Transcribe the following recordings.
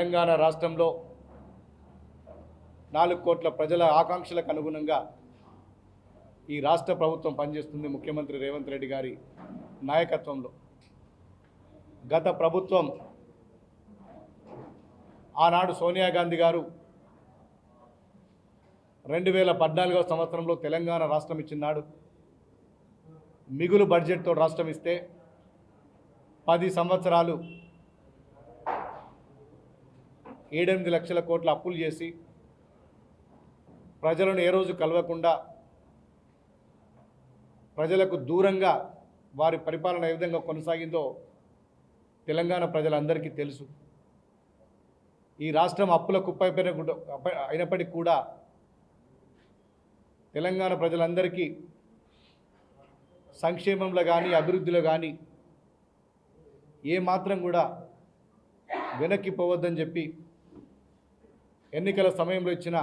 తెలంగాణ రాష్ట్రంలో 4 కోట్ల ప్రజల ఆకాంక్షలకు అనుగుణంగా ఈ రాష్ట్ర ప్రభుత్వం పనిచేస్తుంది. ముఖ్యమంత్రి రేవంత్ రెడ్డి గారి నాయకత్వంలో గత ప్రభుత్వం ఆనాడు సోనియా గాంధీ గారు 2014వ సంవత్సరంలో తెలంగాణ రాష్ట్రం ఇచ్చినాడు. మిగులు బడ్జెట్తో రాష్ట్రం ఇస్తే 10 సంవత్సరాలు 7-8 లక్షల కోట్ల అప్పులు చేసి ప్రజలను ఏ రోజు కలవకుండా ప్రజలకు దూరంగా వారి పరిపాలన ఏ విధంగా కొనసాగిందో తెలంగాణ ప్రజలందరికీ తెలుసు. ఈ రాష్ట్రం అప్పుల అయినప్పటికీ కూడా తెలంగాణ ప్రజలందరికీ సంక్షేమంలో కానీ అభివృద్ధిలో కానీ ఏమాత్రం కూడా వెనక్కి పోవద్దని చెప్పి ఎన్నికల సమయంలో ఇచ్చిన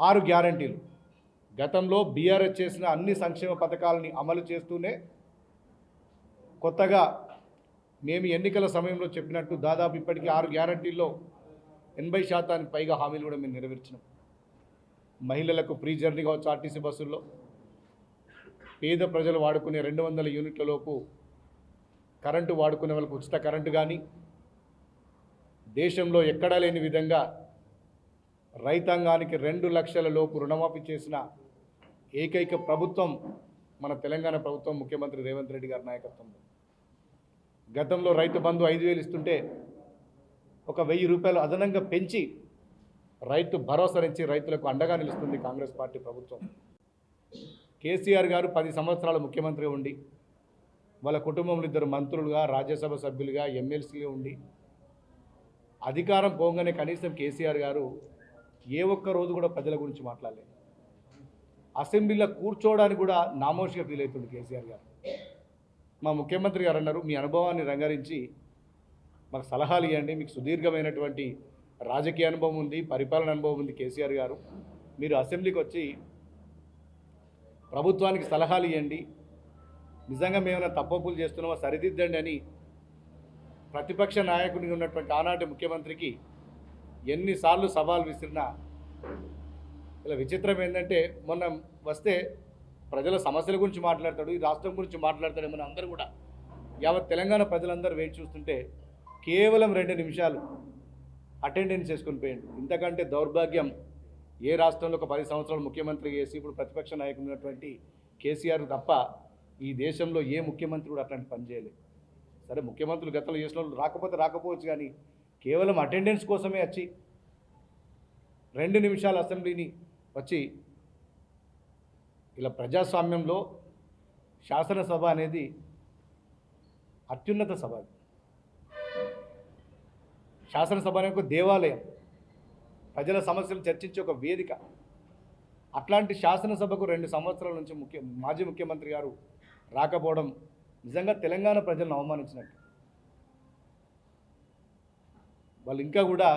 6 గ్యారంటీలు, గతంలో బీఆర్ఎస్ చేసిన అన్ని సంక్షేమ పథకాలని అమలు చేస్తూనే కొత్తగా మేము ఎన్నికల సమయంలో చెప్పినట్టు దాదాపు ఇప్పటికీ 6 గ్యారంటీల్లో 80% పైగా హామీలు కూడా మేము నెరవేర్చినాం. మహిళలకు ఫ్రీ జర్నీ కావచ్చు ఆర్టీసీ బస్సుల్లో, పేద ప్రజలు వాడుకునే 200 యూనిట్ల లోపు కరెంటు వాడుకునే వాళ్ళకు ఉచిత కరెంటు కానీ, దేశంలో ఎక్కడా లేని విధంగా రైతాంగానికి 2 లక్షల లోపు రుణమాఫీ చేసిన ఏకైక ప్రభుత్వం మన తెలంగాణ ప్రభుత్వం, ముఖ్యమంత్రి రేవంత్ రెడ్డి గారి నాయకత్వంలో. గతంలో రైతు బంధు 5,000 ఇస్తుంటే ఒక 1,000 రూపాయలు అదనంగా పెంచి రైతు భరోసానిచ్చి రైతులకు అండగా నిలుస్తుంది కాంగ్రెస్ పార్టీ ప్రభుత్వం. కేసీఆర్ గారు 10 సంవత్సరాలు ముఖ్యమంత్రిగా ఉండి వాళ్ళ కుటుంబంలో 2 మంత్రులుగా, రాజ్యసభ సభ్యులుగా, ఎమ్మెల్సీగా ఉండి అధికారం పోగానే కనీసం కేసీఆర్ గారు ఏ ఒక్క రోజు కూడా ప్రజల గురించి మాట్లాడలేదు. అసెంబ్లీలో కూర్చోవడానికి కూడా నామోషిగా ఫీల్ అవుతుంది కేసీఆర్ గారు. మా ముఖ్యమంత్రి గారు అన్నారు, మీ అనుభవాన్ని రంగరించి మాకు సలహాలు ఇవ్వండి, మీకు సుదీర్ఘమైనటువంటి రాజకీయ అనుభవం ఉంది, పరిపాలన అనుభవం ఉంది కేసీఆర్ గారు, మీరు అసెంబ్లీకి వచ్చి ప్రభుత్వానికి సలహాలు ఇవ్వండి, నిజంగా మేమైనా తప్పులు చేస్తున్నామో సరిదిద్దండి అని ప్రతిపక్ష నాయకుడిగా ఉన్నటువంటి ఆనాటి ముఖ్యమంత్రికి ఎన్నిసార్లు సవాల్ విసిరినా ఇలా విచిత్రం ఏంటంటే మొన్న వస్తే ప్రజల సమస్యల గురించి మాట్లాడతాడు, ఈ రాష్ట్రం గురించి మాట్లాడతాడేమో అందరూ కూడా యావత్ తెలంగాణ ప్రజలందరూ వేచి చూస్తుంటే కేవలం 2 నిమిషాలు అటెండెన్స్ చేసుకుని పోయిండు. ఇంతకంటే దౌర్భాగ్యం ఏ రాష్ట్రంలో ఒక 10 సంవత్సరాలు ముఖ్యమంత్రి చేసి ఇప్పుడు ప్రతిపక్ష నాయకుడు ఉన్నటువంటి కేసీఆర్ తప్ప ఈ దేశంలో ఏ ముఖ్యమంత్రి కూడా అట్లాంటి పని చేయలేదు. సరే, ముఖ్యమంత్రులు గతంలో చేసిన వాళ్ళు రాకపోవచ్చు, కానీ కేవలం అటెండెన్స్ కోసమే వచ్చి 2 నిమిషాలు అసెంబ్లీని వచ్చి ఇలా ప్రజాస్వామ్యంలో శాసనసభ అనేది అత్యున్నత సభ. శాసనసభ అనే ఒక దేవాలయం, ప్రజల సమస్యలు చర్చించే ఒక వేదిక. అట్లాంటి శాసనసభకు 2 సంవత్సరాల నుంచి మాజీ ముఖ్యమంత్రి గారు రాకపోవడం నిజంగా తెలంగాణ ప్రజలను అవమానించినట్టు. వాళ్ళు ఇంకా కూడా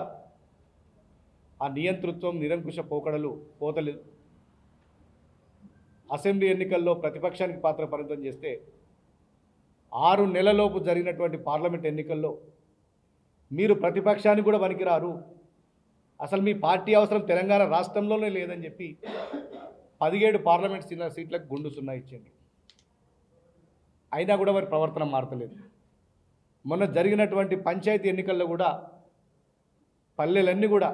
ఆ నియంతృత్వం, నిరంకుశ పోతలేదు. అసెంబ్లీ ఎన్నికల్లో ప్రతిపక్షానికి పాత్ర పరిమితం చేస్తే 6 నెలలలోపు జరిగినటువంటి పార్లమెంట్ ఎన్నికల్లో మీరు ప్రతిపక్షానికి కూడా పనికిరారు, అసలు మీ పార్టీ అవసరం తెలంగాణ రాష్ట్రంలోనే లేదని చెప్పి 17 పార్లమెంట్ సీట్లకు గుండు సున్నా ఇచ్చింది. అయినా కూడా వారి ప్రవర్తన మారతలేదు. మొన్న జరిగినటువంటి పంచాయతీ ఎన్నికల్లో కూడా పల్లెలన్నీ కూడా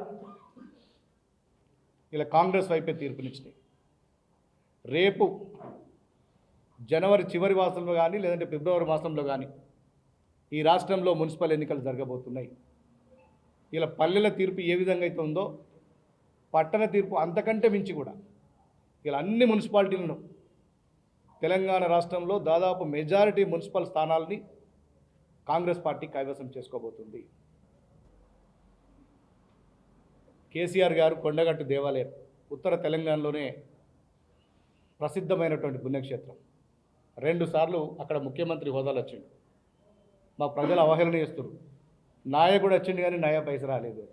ఇలా కాంగ్రెస్ వైపే తీర్పునిచ్చినాయి. రేపు జనవరి చివరి మాసంలో కానీ లేదంటే ఫిబ్రవరి మాసంలో కానీ ఈ రాష్ట్రంలో మున్సిపల్ ఎన్నికలు జరగబోతున్నాయి. ఇలా పల్లెల తీర్పు ఏ విధంగా అయితే ఉందో పట్టణ తీర్పు అంతకంటే మించి కూడా ఇలా అన్ని మున్సిపాలిటీలను తెలంగాణ రాష్ట్రంలో దాదాపు మెజారిటీ మున్సిపల్ స్థానాలని కాంగ్రెస్ పార్టీ కైవసం చేసుకోబోతుంది. కేసీఆర్ గారు కొండగట్టు దేవాలయం ఉత్తర తెలంగాణలోనే ప్రసిద్ధమైనటువంటి పుణ్యక్షేత్రం. 2 సార్లు అక్కడ ముఖ్యమంత్రి హోదాలు వచ్చిండు. మా ప్రజలు అవహేళన చేస్తారు. నాయకుడు వచ్చిండు కానీ నయా పైస రాలేదు.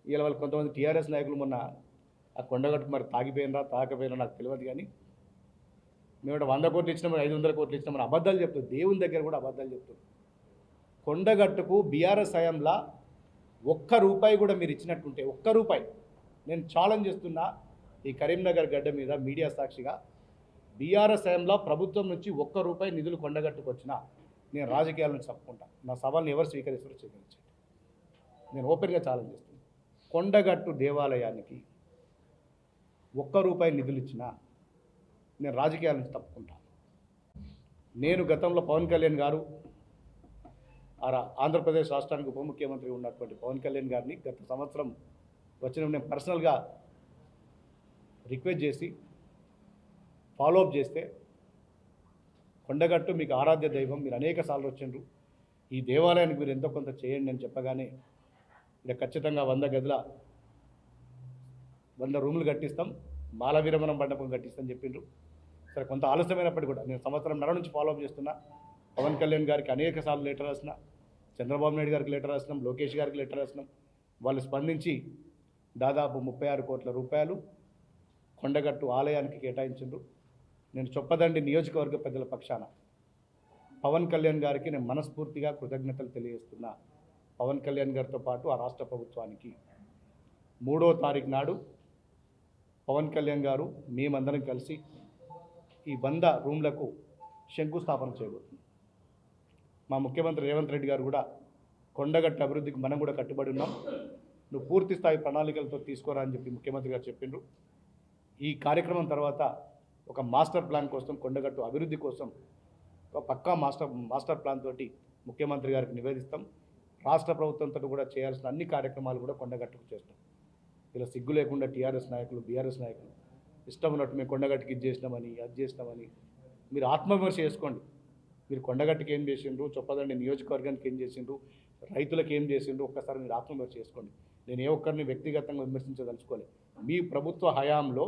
ఇలా వాళ్ళు కొంతమంది టీఆర్ఎస్ నాయకులు మొన్న ఆ కొండగట్టు మరి తాకపోయినరా నాకు తెలియదు, కానీ మేము 100 కోట్లు ఇచ్చినామని 500 కోట్లు ఇచ్చినామని అబద్ధాలు చెప్తారు. దేవుని దగ్గర కూడా అబద్ధాలు చెప్తారు. కొండగట్టుకు బీఆర్ఎస్ హయాంలో ఒక్క రూపాయి కూడా మీరు ఇచ్చినట్టుంటే, ఒక్క రూపాయి, నేను ఛాలెంజ్ చేస్తున్నా ఈ కరీంనగర్ గడ్డ మీద మీడియా సాక్షిగా, బీఆర్ఎస్ హయాంలో ప్రభుత్వం నుంచి ఒక్క రూపాయి నిధులు కొండగట్టుకొచ్చినా నేను రాజకీయాల నుంచి తప్పుకుంటా. నా సవాల్ని ఎవరు స్వీకరిస్తారో స్వీకరించండి. నేను ఓపెన్గా ఛాలెంజ్ చేస్తున్నాను. కొండగట్టు దేవాలయానికి ఒక్క రూపాయి నిధులు ఇచ్చినా నేను రాజకీయాల నుంచి తప్పుకుంటాను. నేను గతంలో పవన్ కళ్యాణ్ గారు ఆంధ్రప్రదేశ్ రాష్ట్రానికి ఉప ముఖ్యమంత్రి ఉన్నటువంటి పవన్ కళ్యాణ్ గారిని గత సంవత్సరం వచ్చిన నేను పర్సనల్గా రిక్వెస్ట్ చేసి ఫాలోఅప్ చేస్తే, కొండగట్టు మీకు ఆరాధ్య దైవం, మీరు అనేక సార్లు వచ్చిండ్రు, ఈ దేవాలయానికి మీరు ఎంతో కొంత చేయండి అని చెప్పగానే ఇక్కడ ఖచ్చితంగా 100 గదుల 100 రూములు కట్టిస్తాం, బాల విరమణం మండపం కట్టిస్తామని చెప్పిండ్రు. సరే, కొంత ఆలస్యమైనప్పటికీ కూడా నేను సంవత్సరంన్నర నుంచి ఫాలోఅప్ చేస్తున్నా. పవన్ కళ్యాణ్ గారికి అనేక సార్లు లెటర్ రాసిన, చంద్రబాబు నాయుడు గారికి లెటర్ రాసినాం, లోకేష్ గారికి లెటర్ రాసినాం. వాళ్ళు స్పందించి దాదాపు 36 కోట్ల రూపాయలు కొండగట్టు ఆలయానికి కేటాయించిండ్రు. నేను చొప్పదండి నియోజకవర్గ ప్రజల పక్షాన పవన్ కళ్యాణ్ గారికి నేను మనస్ఫూర్తిగా కృతజ్ఞతలు తెలియజేస్తున్నా. పవన్ కళ్యాణ్ గారితో పాటు ఆ రాష్ట్ర ప్రభుత్వానికి 3వ తారీఖు నాడు పవన్ కళ్యాణ్ గారు మేమందరం కలిసి ఈ 100 రూమ్లకు శంకుస్థాపన చేయబోతుంది. మా ముఖ్యమంత్రి రేవంత్ రెడ్డి గారు కూడా కొండగట్టు అభివృద్ధికి మనం కూడా కట్టుబడి ఉన్నాం, నువ్వు పూర్తి స్థాయి ప్రణాళికలతో తీసుకోరా అని చెప్పి ముఖ్యమంత్రి గారు చెప్పిండ్రు. ఈ కార్యక్రమం తర్వాత ఒక మాస్టర్ ప్లాన్ కోసం, కొండగట్టు అభివృద్ధి కోసం ఒక పక్కా మాస్టర్ ప్లాన్ తోటి ముఖ్యమంత్రి గారికి నివేదిస్తాం. రాష్ట్ర ప్రభుత్వంతో కూడా చేయాల్సిన అన్ని కార్యక్రమాలు కూడా కొండగట్టుకు చేస్తాం. ఇలా సిగ్గు లేకుండా టీఆర్ఎస్ నాయకులు, బీఆర్ఎస్ నాయకులు ఇష్టం ఉన్నట్టు మేము కొండగట్టుకి ఇది చేసినామని, అది చేసినామని మీరు ఆత్మవిమర్శ చేసుకోండి. మీరు కొండగట్టుకి ఏం చేసిండ్రు, చొప్పదండి నియోజకవర్గానికి ఏం చేసిండ్రు, రైతులకు ఏం చేసిండ్రు, ఒక్కసారి మీరు ఆత్మవిమర్శ చేసుకోండి. నేను ఏ ఒక్కరిని వ్యక్తిగతంగా విమర్శించదలుచుకోలేదు. మీ ప్రభుత్వ హయాంలో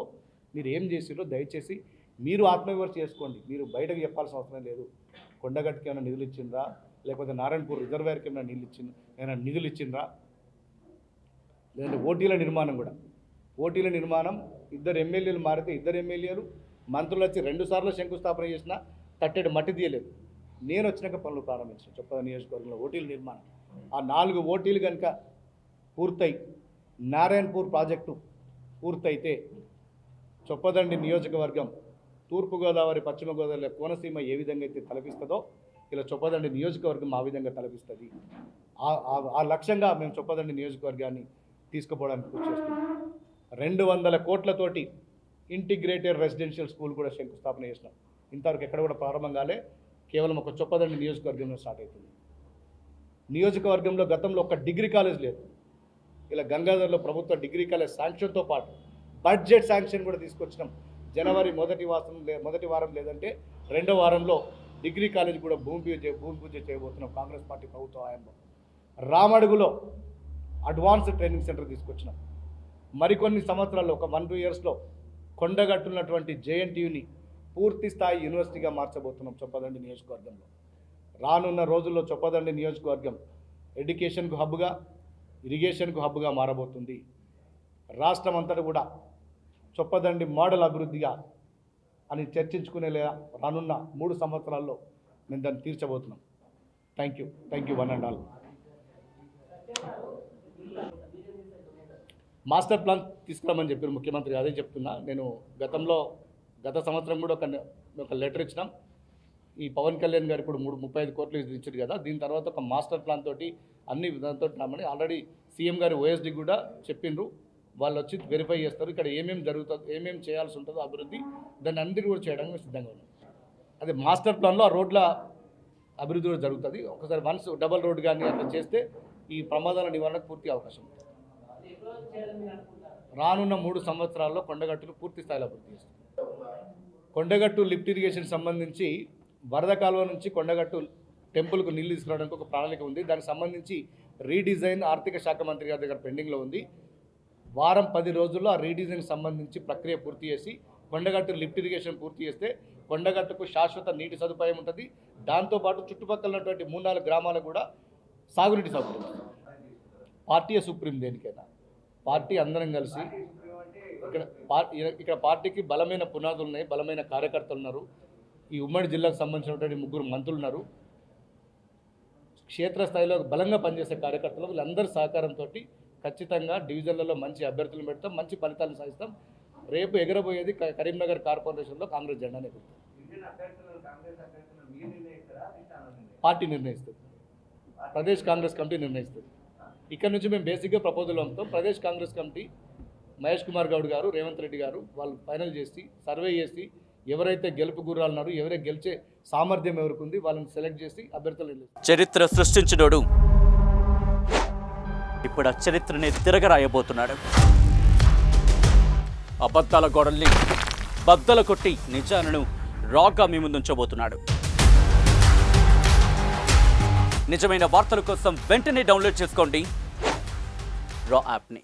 మీరు ఏం చేసిండ్రో దయచేసి మీరు ఆత్మవిమర్శ చేసుకోండి. మీరు బయటకు చెప్పాల్సిన అవసరం లేదు. కొండగట్టుకి ఏమైనా నిధులు ఇచ్చిండ్రా, లేకపోతే నారాయణపూర్ రిజర్వాయర్కి ఏమైనా ఏమైనా నిధులు ఇచ్చిండ్రా, లేదంటే ఓటీల నిర్మాణం కూడా, ఓటీల నిర్మాణం 2 ఎమ్మెల్యేలు మారితే 2 ఎమ్మెల్యేలు మంత్రులు వచ్చి 2 సార్లు శంకుస్థాపన చేసినా తట్టెడు మట్టి తీయలేదు. నేను వచ్చినాక పనులు ప్రారంభించాను చొప్పద నియోజకవర్గంలో ఓటీల నిర్మాణం. ఆ 4 ఓటీలు కనుక పూర్తయి నారాయణపూర్ ప్రాజెక్టు పూర్తయితే చొప్పదండి నియోజకవర్గం తూర్పుగోదావరి, పశ్చిమ గోదావరి, కోనసీమ ఏ విధంగా అయితే తలపిస్తుందో ఇలా చొప్పదండి నియోజకవర్గం ఆ విధంగా తలపిస్తుంది. ఆ లక్ష్యంగా మేము చొప్పదండి నియోజకవర్గాన్ని తీసుకుపోవడానికి కృషి చేస్తున్నాం. 200 కోట్లతోటి ఇంటిగ్రేటెడ్ రెసిడెన్షియల్ స్కూల్ కూడా శంకుస్థాపన చేసినాం. ఇంతవరకు ఎక్కడ కూడా ప్రారంభం కాలే, కేవలం ఒక చొప్పదండి నియోజకవర్గంలో స్టార్ట్ అవుతుంది. నియోజకవర్గంలో గతంలో ఒక డిగ్రీ కాలేజ్ లేదు. ఇలా గంగాధర్లో ప్రభుత్వ డిగ్రీ కాలేజ్ శాంక్షన్తో పాటు బడ్జెట్ శాంక్షన్ కూడా తీసుకొచ్చినాం. జనవరి మొదటి వారం లేదంటే 2వ వారంలో డిగ్రీ కాలేజ్ కూడా భూమి పూజ చేయబోతున్నాం కాంగ్రెస్ పార్టీ ప్రభుత్వ హయాంలో. రామడుగులో అడ్వాన్స్డ్ ట్రైనింగ్ సెంటర్ తీసుకొచ్చినాం. మరికొన్ని సంవత్సరాల్లో ఒక 1-2 ఇయర్స్లో కొండగట్టున్నటువంటి జేఎన్టీయూని పూర్తి స్థాయి యూనివర్సిటీగా మార్చబోతున్నాం చొప్పదండి నియోజకవర్గంలో. రానున్న రోజుల్లో చొప్పదండి నియోజకవర్గం ఎడ్యుకేషన్కు హబ్గా, ఇరిగేషన్కు హబ్గా మారబోతుంది. రాష్ట్రం అంతటా కూడా చొప్పదండి మోడల్ అభివృద్ధిగా అని చర్చించుకునే రానున్న 3 సంవత్సరాల్లో మేము దాన్ని తీర్చబోతున్నాం. Thank you one and all. Master plan తీసుకురామని చెప్పారు ముఖ్యమంత్రి, అదే చెప్తున్నా. నేను గత సంవత్సరం కూడా ఒక లెటర్ ఇచ్చినాం. ఈ పవన్ కళ్యాణ్ గారు ఇప్పుడు 35 కోట్లు ఇచ్చారు కదా, దీని తర్వాత ఒక మాస్టర్ ప్లాన్ తోటి అన్ని దాంతో రామని ఆల్రెడీ సీఎం గారు ఓఎస్డీ కూడా చెప్పిండ్రు. వాళ్ళు వచ్చి వెరిఫై చేస్తారు. ఇక్కడ ఏమేమి జరుగుతుందో, ఏమేమి చేయాల్సి ఉంటుందో అభివృద్ధి, దాన్ని అందరినీ కూడా చేయడానికి సిద్ధంగా ఉన్నాం. అదే మాస్టర్ ప్లాన్లో ఆ రోడ్ల అభివృద్ధి కూడా జరుగుతుంది. ఒకసారి వన్స్ డబల్ రోడ్ కానీ అట్లా చేస్తే ఈ ప్రమాదాల నివారణకు పూర్తి అవకాశం ఉంది. రానున్న 3 సంవత్సరాల్లో కొండగట్టును పూర్తి స్థాయిలో అభివృద్ధి చేస్తాం. కొండగట్టు లిఫ్ట్ ఇరిగేషన్ సంబంధించి వరద కాలువ నుంచి కొండగట్టు టెంపుల్కు నీళ్ళు తీసుకురావడానికి ఒక ప్రణాళిక ఉంది. దానికి సంబంధించి రీడిజైన్ ఆర్థిక శాఖ మంత్రి గారి దగ్గర పెండింగ్లో ఉంది. వారం 10 రోజుల్లో ఆ రీడిజైన్ సంబంధించి ప్రక్రియ పూర్తి చేసి కొండగట్టు లిఫ్ట్ ఇరిగేషన్ పూర్తి చేస్తే కొండగట్టుకు శాశ్వత నీటి సదుపాయం ఉంటుంది. దాంతోపాటు చుట్టుపక్కల ఉన్నటువంటి 3-4 గ్రామాలకు కూడా సాగునీటి సౌకర్యం. పార్టీ సుప్రీం దేనికైనా, పార్టీ అందరం కలిసి ఇక్కడ పార్టీకి బలమైన పునాదులు ఉన్నాయి, బలమైన కార్యకర్తలు ఉన్నారు. ఈ ఉమ్మడి జిల్లాకు సంబంధించినటువంటి 3 మంత్రులు ఉన్నారు. క్షేత్రస్థాయిలో బలంగా పనిచేసే కార్యకర్తలు వీళ్ళందరి సహకారంతో ఖచ్చితంగా డివిజన్లలో మంచి అభ్యర్థులను పెడతాం, మంచి ఫలితాలను సాధిస్తాం. రేపు ఎగరబోయేది కరీంనగర్ కార్పొరేషన్లో కాంగ్రెస్ జెండానే ఎగురుతాం. పార్టీ నిర్ణయిస్తుంది, ప్రదేశ్ కాంగ్రెస్ కమిటీ నిర్ణయిస్తుంది. ఇక్కడ నుంచి మేము బేసిక్గా ప్రపోజల్ పంపుతాం. ప్రదేశ్ కాంగ్రెస్ కమిటీ మహేష్ కుమార్ గౌడ్ గారు, రేవంత్ రెడ్డి గారు వాళ్ళు ఫైనల్ చేసి సర్వే చేసి ఎవరైతే గెలుపు గుర్రాలు ఉన్నారో, ఎవరైతే గెలిచే సామర్థ్యం ఎవరికి ఉంది వాళ్ళని సెలెక్ట్ చేసి అభ్యర్థులు నిలుస్తారు. చరిత్ర సృష్టించినోడు ఇప్పుడు ఆ చరిత్రని తిరగరాయబోతున్నాడు. అబద్ధాల గోడల్ని బద్దలు కొట్టి నిజాలను రాగా మీ ముందుంచబోతున్నాడు. నిజమైన వార్తల కోసం వెంటనే డౌన్లోడ్ చేసుకోండి రా యాప్ని.